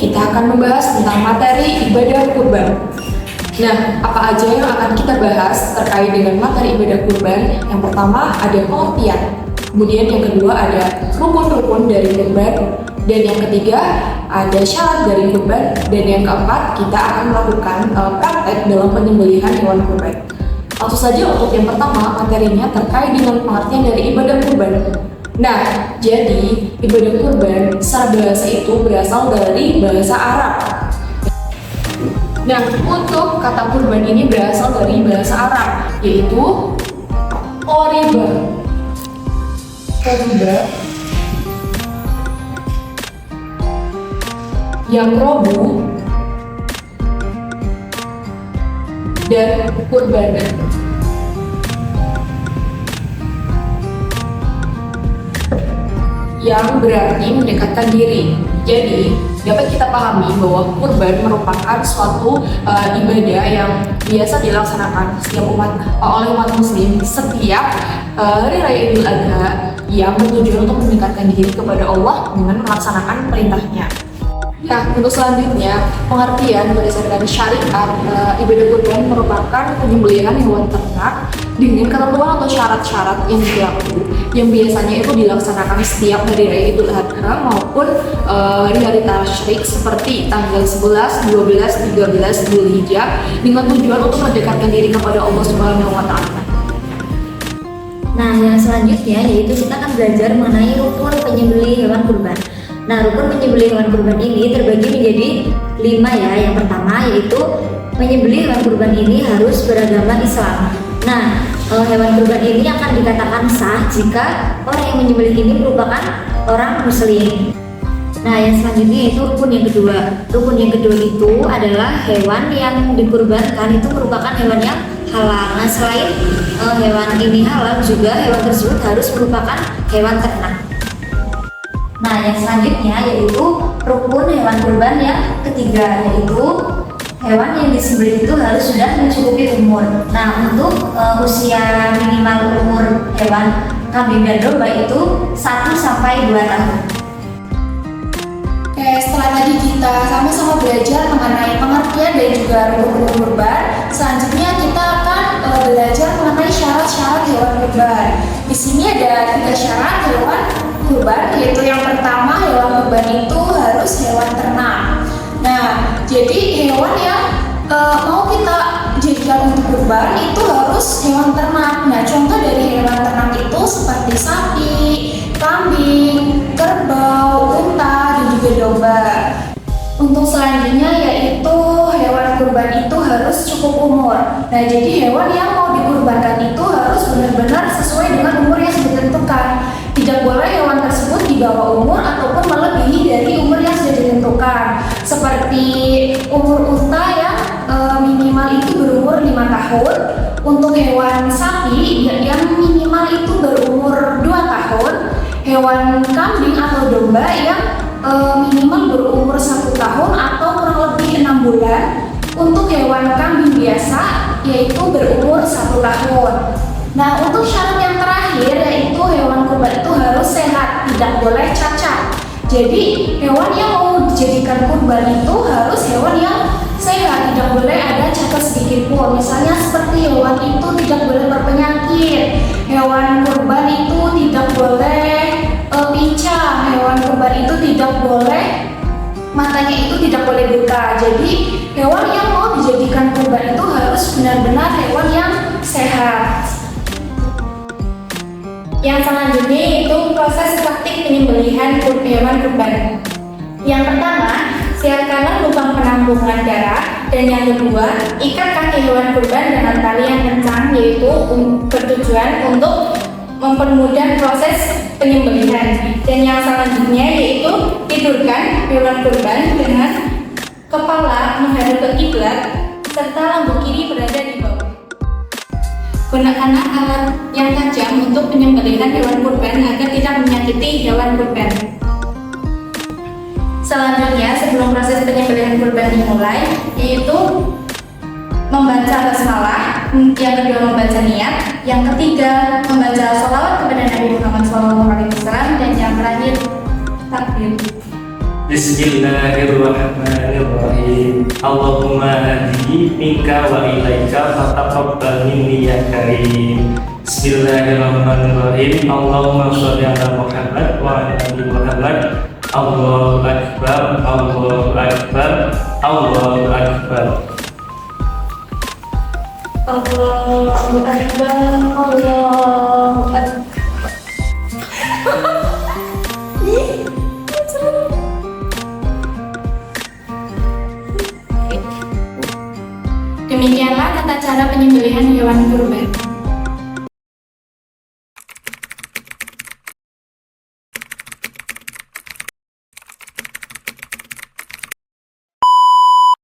kita akan membahas tentang materi ibadah kurban. Nah, apa aja yang akan kita bahas terkait dengan materi ibadah kurban? Yang pertama ada pengertian, kemudian yang kedua ada rukun-rukun dari kurban, dan yang ketiga ada syarat dari kurban, dan yang keempat kita akan melakukan praktek dalam penyembelihan hewan kurban. Langsung saja untuk yang pertama, materinya terkait dengan pengertian dari ibadah kurban. Nah, jadi ibadah kurban secara bahasa itu berasal dari bahasa Arab. Nah, untuk kata kurban ini berasal dari bahasa Arab, yaitu qoriba. Yang robu dan kurban. Yang berarti mendekatkan diri. Jadi dapat kita pahami bahwa kurban merupakan suatu ibadah yang biasa dilaksanakan setiap oleh umat muslim setiap hari raya Idul Adha yang bertujuan untuk mendekatkan diri kepada Allah dengan melaksanakan perintahnya. Nah, untuk selanjutnya, pengertian berdasarkan syariat ibadah kurban merupakan penyembelihan hewan ternak dengan ketentuan atau syarat-syarat yang berlaku yang biasanya itu dilaksanakan setiap hari raya Idul Adha maupun hari-hari tasyrik seperti tanggal 11, 12, 13 Dzulhijjah dengan tujuan untuk mendekatkan diri kepada Allah Subhanahu wa taala. Nah, yang selanjutnya yaitu kita akan belajar mengenai rukun penyembelih hewan kurban. Nah, rukun penyembelih hewan kurban ini terbagi menjadi 5 ya. Yang pertama yaitu penyembelih hewan kurban ini harus beragama Islam. Nah, hewan kurban ini akan dikatakan sah jika orang yang menyembelih ini merupakan orang muslim. Nah, yang selanjutnya itu rukun yang kedua. Rukun yang kedua itu adalah hewan yang dikurbankan itu merupakan hewan yang halal. Nah, selain hewan ini halal, juga hewan tersebut harus merupakan hewan ternak. Nah, yang selanjutnya yaitu rukun hewan kurban yang ketiga, yaitu hewan yang disembelih itu harus sudah mencukupi umur. Nah, untuk usia minimal umur hewan kambing dan domba itu 1 sampai 2 tahun. Oke, setelah tadi kita sama-sama belajar mengenai pengertian dan juga rukun kurban, selanjutnya kita akan belajar mengenai syarat-syarat hewan kurban. Di sini ada 3 syarat hewan kurban, yaitu yang pertama hewan kurban itu harus hewan ternak. Nah, jadi hewan yang mau kita jadikan untuk kurban itu harus hewan ternak. Nah, contoh dari hewan ternak itu seperti sapi, kambing, kerbau, unta, dan juga domba. Untuk selanjutnya yaitu hewan kurban itu harus cukup umur. Nah, jadi hewan yang mau dikurbankan itu harus benar-benar sesuai dengan umur yang sudah ditentukan. Tidak boleh hewan tersebut di bawah umur ataupun melebihi dari umur yang sudah ditentukan. Seperti umur unta yang minimal itu berumur 5 tahun. Untuk hewan sapi yang minimal itu berumur 2 tahun. Hewan kambing atau domba yang minimal berumur 1 tahun atau kurang lebih 6 bulan. Untuk hewan kambing biasa yaitu berumur 1 tahun. Nah, untuk syarat yang terakhir yaitu hewan kurban itu harus sehat, tidak boleh cacat. Jadi hewan yang mau dijadikan kurban itu harus hewan yang sehat, tidak boleh ada cacat sedikit pun. Misalnya seperti hewan itu tidak boleh berpenyakit, hewan kurban itu tidak boleh pincang, hewan kurban itu tidak boleh matanya itu tidak boleh buta. Jadi hewan yang mau dijadikan kurban itu harus benar-benar hewan yang sehat. Yang selanjutnya yaitu proses praktik penyembelihan hewan kurban. Yang pertama, siapkanlah lubang penampungan darah, dan yang kedua, ikat kaki hewan kurban dengan tali yang kencang, yaitu bertujuan untuk mempermudah proses penyembelihan. Dan yang selanjutnya yaitu tidurkan hewan kurban dengan kepala menghadap ke kiblat serta lampu kiri berada di bawah. Gunakanlah alat yang tajam untuk penyembelihan hewan kurban agar tidak menyakiti hewan kurban. Selanjutnya, sebelum proses penyembelihan kurban dimulai, yaitu membaca basmalah, yang kedua membaca niat, yang ketiga membaca sholawat kepada Nabi Muhammad SAW, dan yang terakhir takbir. Bismillahirrahmanirrahim. Allahumma hadi minka wa ilaika fataqabbal minni ya karim. Bismillahirrahmanirrahim. Allahumma sholli ala Muhammad wa ala ali Muhammad. Allahu akbar, Allahu akbar, Allahu akbar. Allahu Akbar, Allahu Akbar. Demikianlah tata cara penyembelihan hewan kurban.